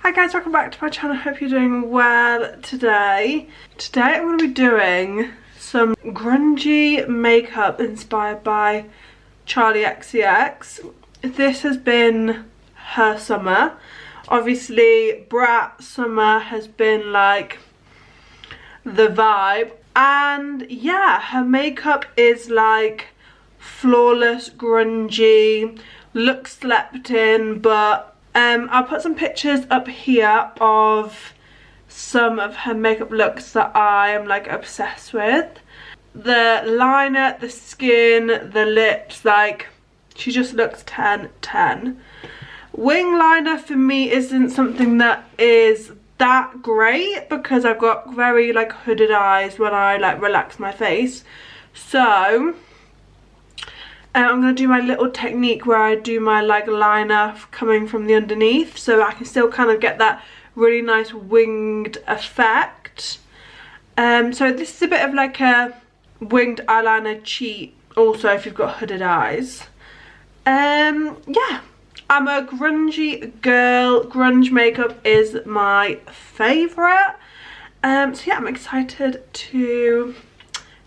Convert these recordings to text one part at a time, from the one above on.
Hi guys, welcome back to my channel. Hope you're doing well today. Today I'm going to be doing some grungy makeup inspired by Charli XCX. This has been her summer. Obviously BRAT summer has been like the vibe, and yeah, her makeup is like flawless, grungy, looks slept in, but I'll put some pictures up here of some of her makeup looks that I am like obsessed with. The liner, the skin, the lips, like she just looks 10/10. Wing liner for me isn't something that is that great because I've got very like hooded eyes when I like relax my face. So I'm going to do my little technique where I do my like liner coming from the underneath, so I can still kind of get that really nice winged effect. So this is a bit of like a winged eyeliner cheat also if you've got hooded eyes. Yeah, I'm a grungy girl. Grunge makeup is my favourite. So yeah, I'm excited to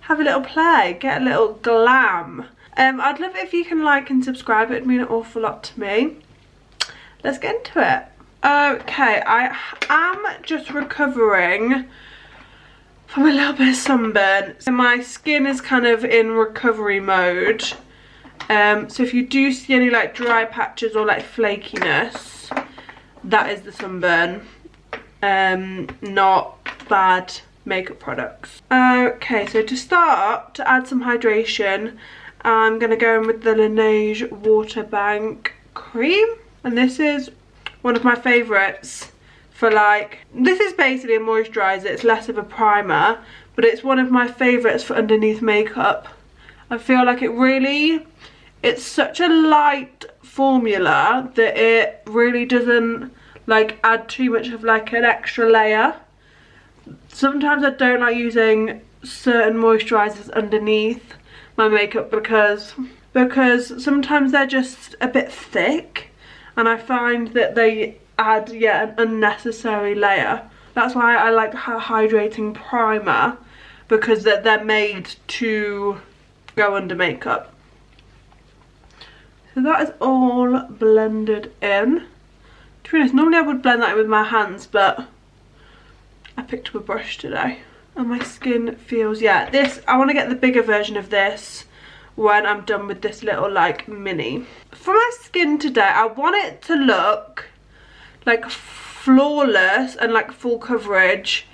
have a little play, get a little glam. I'd love it if you can like and subscribe. It would mean an awful lot to me. Let's get into it. Okay, I am just recovering from a little bit of sunburn. So my skin is kind of in recovery mode. So if you do see any like dry patches or like flakiness, that is the sunburn. Not bad makeup products. Okay, so to start, to add some hydration, I'm going to go in with the LANEIGE Water Bank Cream. And this is one of my favourites for like, this is basically a moisturiser, it's less of a primer, but it's one of my favourites for underneath makeup. I feel like it's such a light formula that it really doesn't like add too much of like an extra layer. Sometimes I don't like using certain moisturisers underneath my makeup because sometimes they're just a bit thick and I find that they add an unnecessary layer. That's why I like a hydrating primer, because they're made to go under makeup. So that is all blended in. To be honest, normally I would blend that in with my hands, but I picked up a brush today. And my skin feels, yeah, this, I want to get the bigger version of this when I'm done with this little like mini. For my skin today, I want it to look like flawless and like full coverage,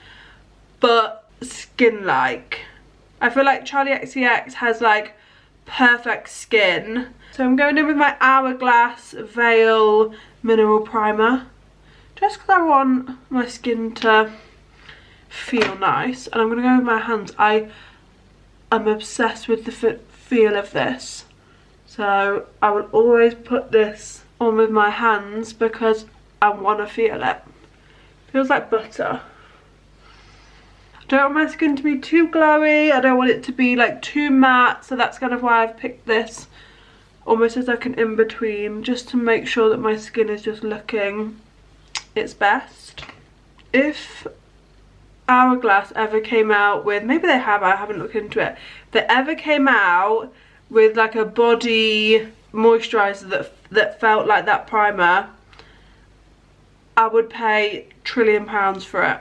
but skin-like. I feel like Charli XCX has like perfect skin. So I'm going in with my Hourglass Veil Mineral Primer, just because I want my skin to feel nice. And I'm going to go with my hands. I'm obsessed with the feel of this, so I will always put this on with my hands because I want to feel it. Feels like butter. I don't want my skin to be too glowy, I don't want it to be like too matte, so that's kind of why I've picked this almost as like an in-between, just to make sure that my skin is just looking its best. If Hourglass ever came out with, maybe they have, I haven't looked into it, if they ever came out with like a body moisturiser that felt like that primer, I would pay £1 trillion for it.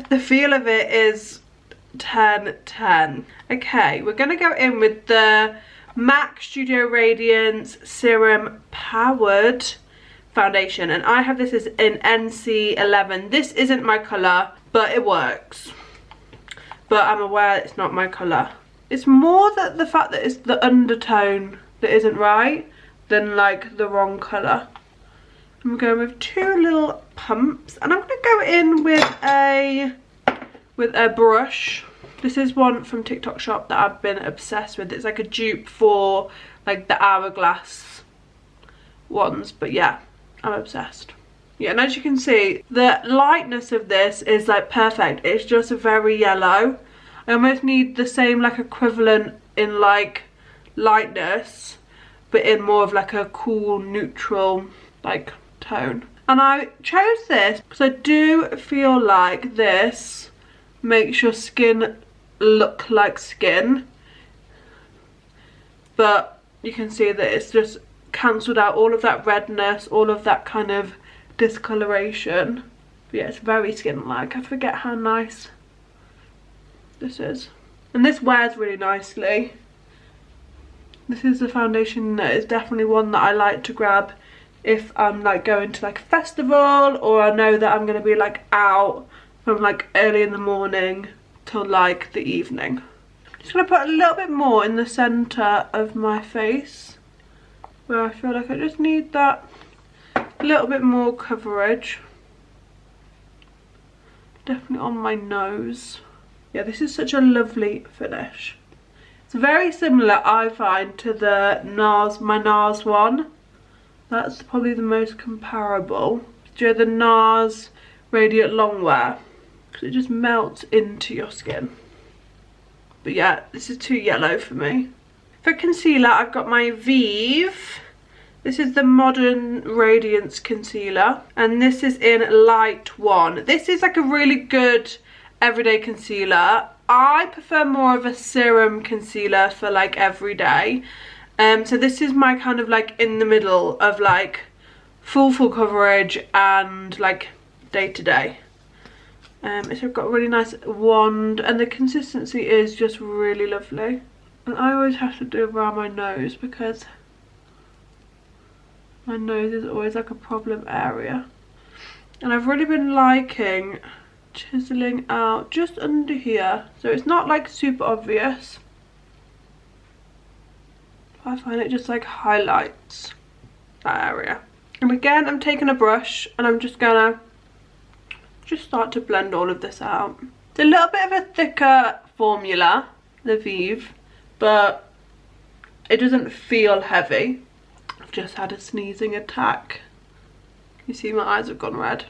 The feel of it is 10/10. Okay, we're going to go in with the MAC Studio Radiance Serum Powered Foundation, and I have this as in NC11. This isn't my colour, but it works. But I'm aware it's not my colour. It's more that the fact that it's the undertone that isn't right than like the wrong colour. I'm going with 2 little pumps, and I'm going to go in with a brush. This is one from TikTok shop that I've been obsessed with. It's like a dupe for like the Hourglass ones, but yeah, I'm obsessed. Yeah, and as you can see, the lightness of this is like perfect. It's just very yellow. I almost need the same like equivalent in like lightness, but in more of like a cool neutral like tone. And I chose this because I do feel like this makes your skin look like skin, but you can see that it's just cancelled out all of that redness, all of that kind of discoloration. But yeah, it's very skin-like. I forget how nice this is. And this wears really nicely. This is the foundation that is definitely one that I like to grab if I'm like going to like a festival, or I know that I'm going to be like out from like early in the morning till like the evening. I'm just going to put a little bit more in the centre of my face, where I feel like I just need that little bit more coverage. Definitely on my nose. Yeah, this is such a lovely finish. It's very similar, I find, to the NARS, my NARS one. That's probably the most comparable. Do you know the NARS Radiant Longwear? Because it just melts into your skin. But yeah, this is too yellow for me. For concealer, I've got my VIEVE. This is the Modern Radiance Concealer. And this is in Light 1. This is like a really good everyday concealer. I prefer more of a serum concealer for like everyday. So this is my kind of like in the middle of like full coverage and like day to day. So I've got a really nice wand, and the consistency is just really lovely. And I always have to do it around my nose because my nose is always like a problem area. And I've really been liking chiseling out just under here, so it's not like super obvious. I find it just like highlights that area. And again, I'm taking a brush and I'm just gonna start to blend all of this out. It's a little bit of a thicker formula, the VIEVE, but it doesn't feel heavy. I've just had a sneezing attack. You see my eyes have gone red.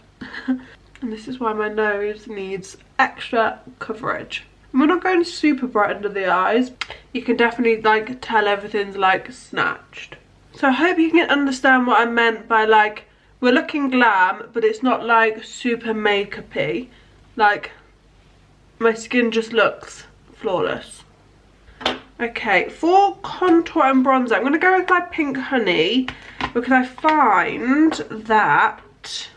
And this is why my nose needs extra coverage. And we're not going super bright under the eyes. You can definitely like tell everything's like snatched. So I hope you can understand what I meant by like, we're looking glam, but it's not like super makeup-y. Like, my skin just looks flawless. Okay, for contour and bronzer, I'm going to go with my Pink Honey, because I find that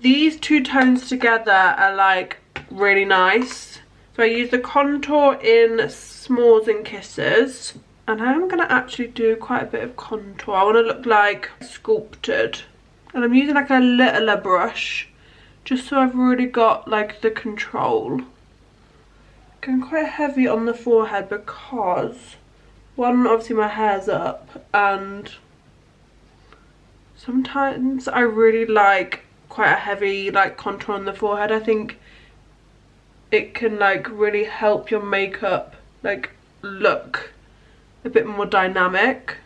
these two tones together are like really nice. So I use the contour in S'mores and Kisses, and I'm going to actually do quite a bit of contour. I want to look like sculpted, and I'm using like a littler brush just so I've really got like the control. Going quite heavy on the forehead because one, obviously my hair's up, and sometimes I really like quite a heavy like contour on the forehead. I think it can like really help your makeup like look a bit more dynamic.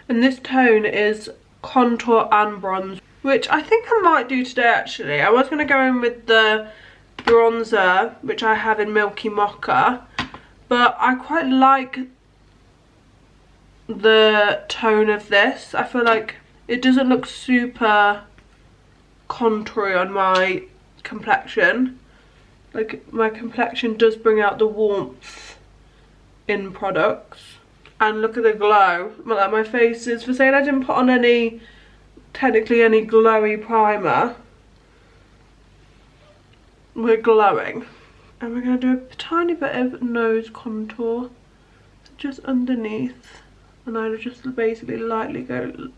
And this tone is contour and bronze, which I think I might do today actually. I was going to go in with the bronzer, which I have in Milky Mocha, but I quite like the tone of this. I feel like it doesn't look super contoury on my complexion. Like, my complexion does bring out the warmth in products. And look at the glow. Like, my face is, for saying I didn't put on any, technically any glowy primer, we're glowing. And we're going to do a tiny bit of nose contour, so just underneath, and I just basically lightly go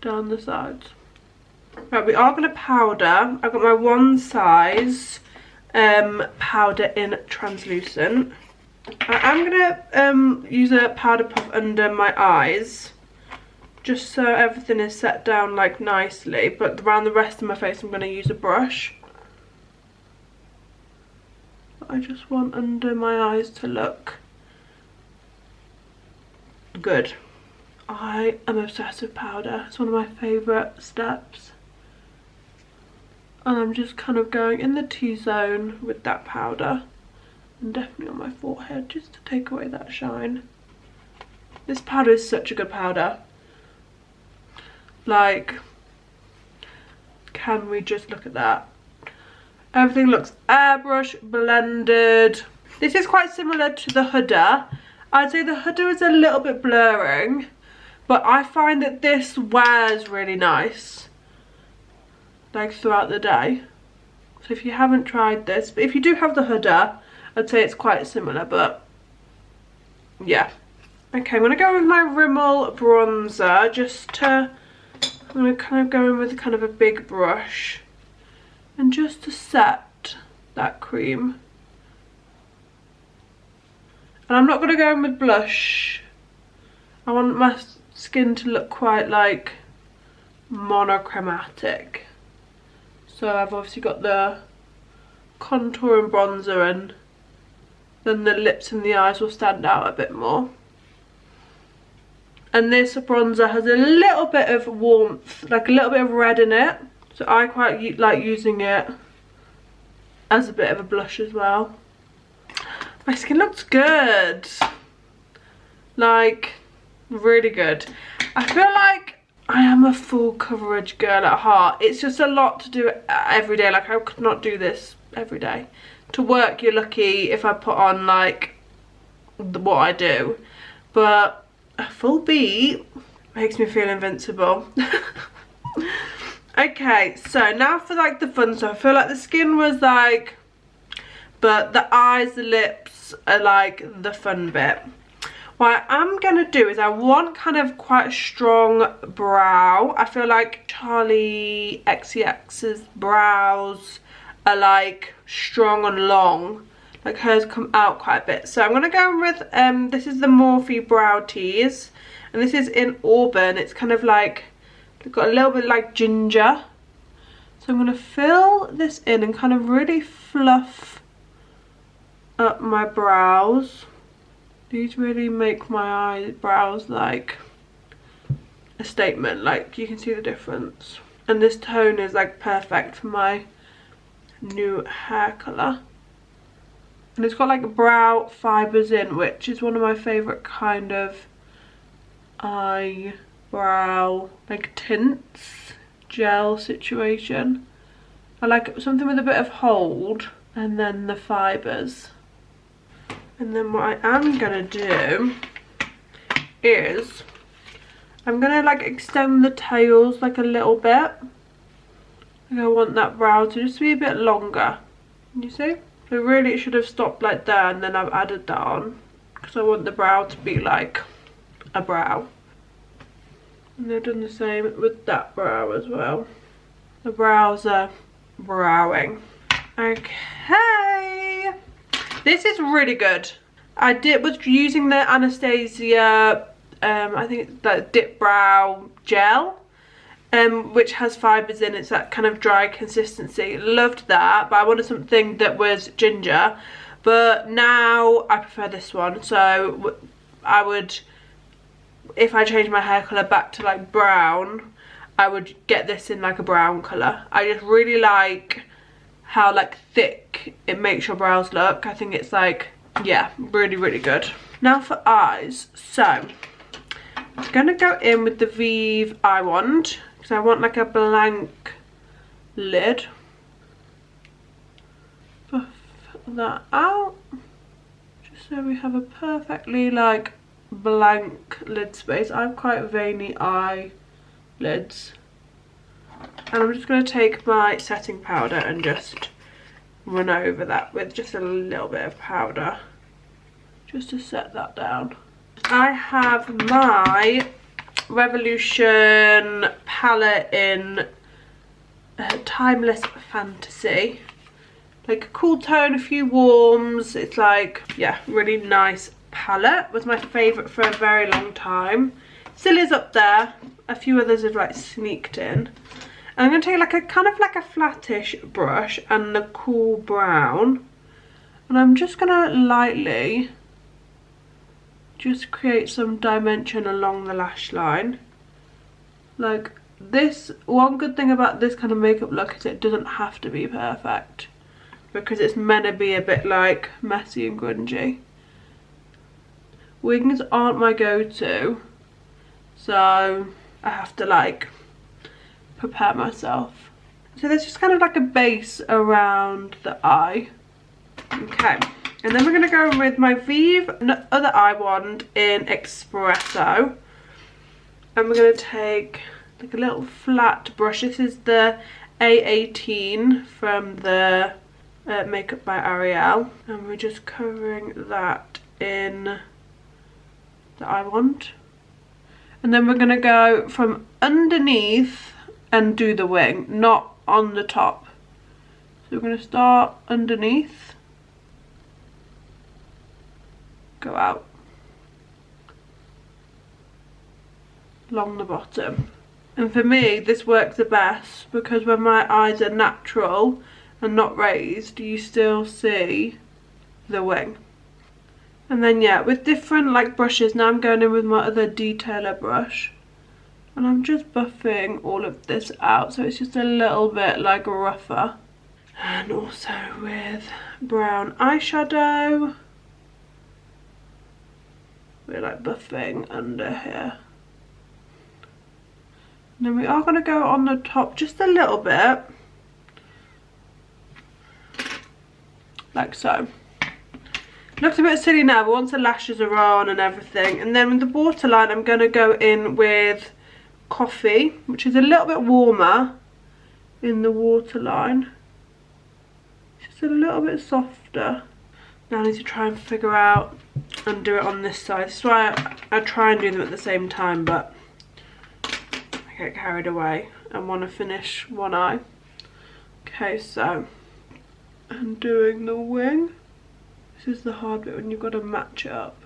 down the sides. Right, we are going to powder. I've got my ONESIZE powder in translucent. I'm going to use a powder puff under my eyes, just so everything is set down like nicely, but around the rest of my face I'm going to use a brush. I just want under my eyes to look good. I am obsessed with powder. It's one of my favourite steps. And I'm just kind of going in the T-zone with that powder. And definitely on my forehead, just to take away that shine. This powder is such a good powder. Like, Can we just look at that? Everything looks airbrush blended. This is quite similar to the Huda. I'd say the Huda is a little bit blurring, but I find that this wears really nice, like throughout the day. So if you haven't tried this, but if you do have the Huda, I'd say it's quite similar, but yeah. Okay, I'm gonna go with my Rimmel bronzer, I'm gonna kind of go in with kind of a big brush, and just to set that cream. And I'm not gonna go in with blush. I want my skin to look quite like monochromatic. So I've obviously got the contour and bronzer, and then the lips and the eyes will stand out a bit more. And this bronzer has a little bit of warmth, like a little bit of red in it. So I quite like using it as a bit of a blush as well. My skin looks good. Like, really good. I feel like I am a full coverage girl at heart. It's just a lot to do every day. Like, I could not do this every day. To work, you're lucky if I put on like what I do, but a full beat makes me feel invincible. Okay, so now for like the fun stuff. I feel like the skin was like, but the eyes, the lips are like the fun bit. What I'm gonna do is I want kind of quite a strong brow. I feel like Charlie XCX's brows are like strong and long, like hers come out quite a bit. So I'm gonna go with this is the Morphe Brow Tease, and this is in Auburn. It's kind of like, it's got a little bit like ginger. So I'm gonna fill this in and kind of really fluff up my brows. These really make my eyebrows like a statement, like you can see the difference. And this tone is like perfect for my new hair colour. And it's got like brow fibres in, which is one of my favourite kind of eyebrow like tints, gel situation. I like something with a bit of hold and then the fibres. And then what I am gonna do is I'm gonna like extend the tails like a little bit. And I want that brow to just be a bit longer. You see? So really it should have stopped like there, and then I've added that on because I want the brow to be like a brow. And they've done the same with that brow as well. The brows are browing. Okay. This is really good. I was using the Anastasia, I think it's the Dip Brow Gel, which has fibres in. It's that kind of dry consistency. Loved that, but I wanted something that was ginger. But now I prefer this one. So I would, if I change my hair colour back to like brown, I would get this in like a brown colour. I just really like how like thick it makes your brows look. I think it's like, yeah, really, really good. Now for eyes. So I'm gonna go in with the VIEVE eye wand because I want like a blank lid. Buff that out just so we have a perfectly like blank lid space. I have quite veiny eyelids. And I'm just going to take my setting powder and just run over that with just a little bit of powder just to set that down. I have my Revolution palette in Timeless Fantasy. Like a cool tone, a few warms. It's like, yeah, really nice palette. Was my favourite for a very long time. Still is up there. A few others have like sneaked in. And I'm going to take like a kind of like a flattish brush and the cool brown, and I'm just going to lightly just create some dimension along the lash line. Like this, one good thing about this kind of makeup look is it doesn't have to be perfect because it's meant to be a bit like messy and grungy. Wings aren't my go-to, so I have to like prepare myself. So there's just kind of like a base around the eye. Okay, and then we're going to go with my VIEVE other eye wand in Espresso. And we're going to take like a little flat brush. This is the A18 from the Makeup by Ariel. And we're just covering that in the eye wand. And then we're going to go from underneath and do the wing, not on the top. So we're going to start underneath, go out, along the bottom. And for me, this works the best because when my eyes are natural and not raised, you still see the wing. And then yeah, with different like brushes, now I'm going in with my other detailer brush. And I'm just buffing all of this out, so it's just a little bit like rougher. And also with brown eyeshadow, we're like buffing under here. And then we are going to go on the top just a little bit, like so. Looks a bit silly now, but once the lashes are on and everything. And then with the waterline, I'm going to go in with Coffee, which is a little bit warmer in the waterline. Just a little bit softer. Now I need to try and figure out and do it on this side. This is why I try and do them at the same time, but I get carried away and want to finish one eye. Okay, so I'm doing the wing. This is the hard bit when you've got to match it up.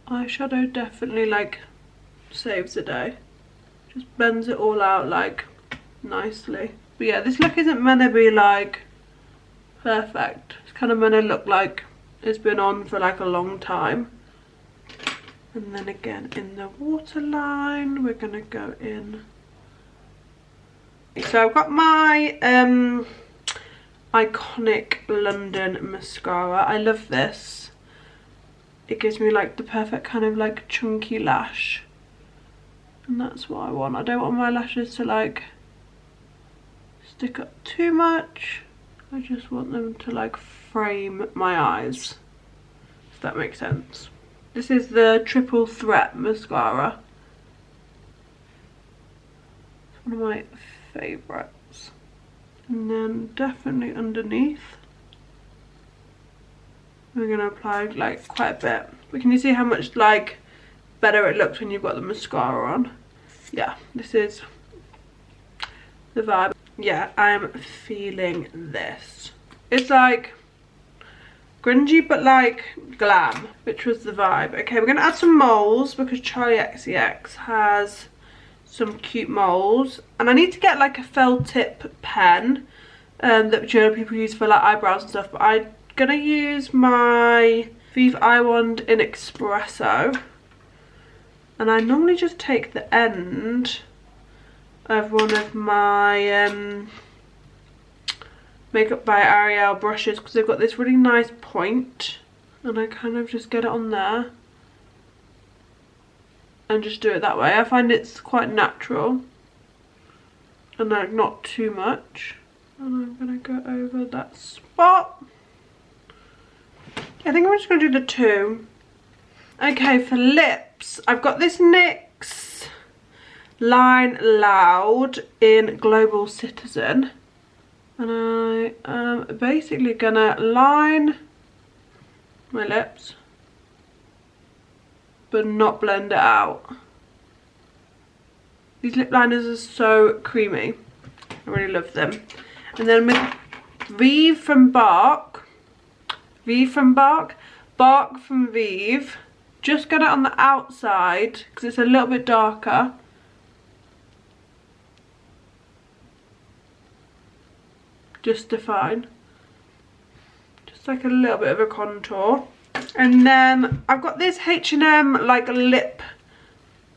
Eyeshadow definitely like saves the day. Just blends it all out like nicely. But yeah, this look isn't meant to be like perfect. It's kind of meant to look like it's been on for like a long time. And then again in the waterline, we're gonna go in. So I've got my iconic London mascara. I love this. It gives me like the perfect kind of like chunky lash. And that's what I want. I don't want my lashes to like stick up too much. I just want them to like frame my eyes, if that makes sense. This is the Triple Threat mascara. It's one of my favourites. And then definitely underneath, we're going to apply like quite a bit. But can you see how much like better it looks when you've got the mascara on? Yeah, this is the vibe. Yeah, I'm feeling this. It's like grungy but like glam, which was the vibe. Okay, we're going to add some moles because Charlie XCX has some cute moles. And I need to get like a felt tip pen that people use for like eyebrows and stuff. But I'm going to use my VIEVE eye wand in Espresso. And I normally just take the end of one of my Makeup by Ariel brushes because they've got this really nice point. And I kind of just get it on there. And just do it that way. I find it's quite natural. And like not too much. And I'm going to go over that spot. I think I'm just going to do the two. Okay, for lips, I've got this NYX Line Loud in Global Citizen. And I am basically going to line my lips, but not blend it out. These lip liners are so creamy. I really love them. And then with VIEVE from Bark, Bark from VIEVE. Just got it on the outside because it's a little bit darker. Just define. Just like a little bit of a contour. And then I've got this H&M like lip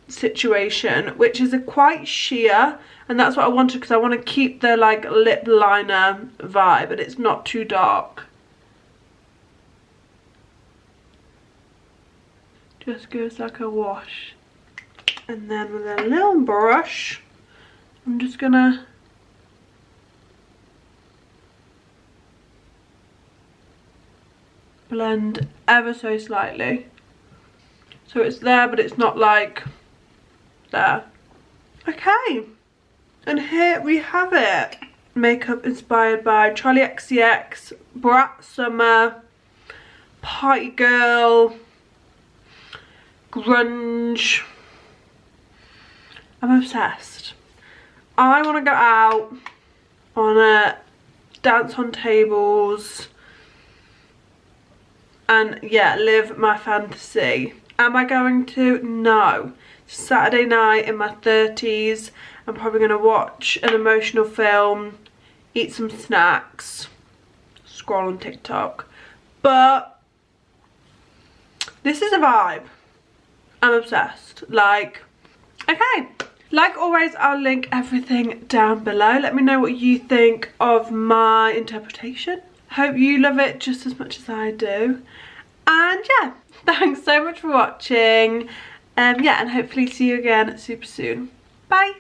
situation, which is a quite sheer, and that's what I wanted because I want to keep the like lip liner vibe, but it's not too dark. Just goes like a wash. And then with a little brush, I'm just gonna blend ever so slightly. So it's there, but it's not like there. Okay, and here we have it. Makeup inspired by Charlie XCX, BRAT Summer, Party Girl, Grunge. I'm obsessed. I want to go out, I want to dance on tables and yeah, live my fantasy. Am I going to? No. Saturday night in my 30s. I'm probably going to watch an emotional film, eat some snacks, scroll on TikTok. But this is a vibe. I'm obsessed. Like, okay. Like always, I'll link everything down below. Let me know what you think of my interpretation. Hope you love it just as much as I do. And yeah, thanks so much for watching. Yeah, and hopefully see you again super soon. Bye.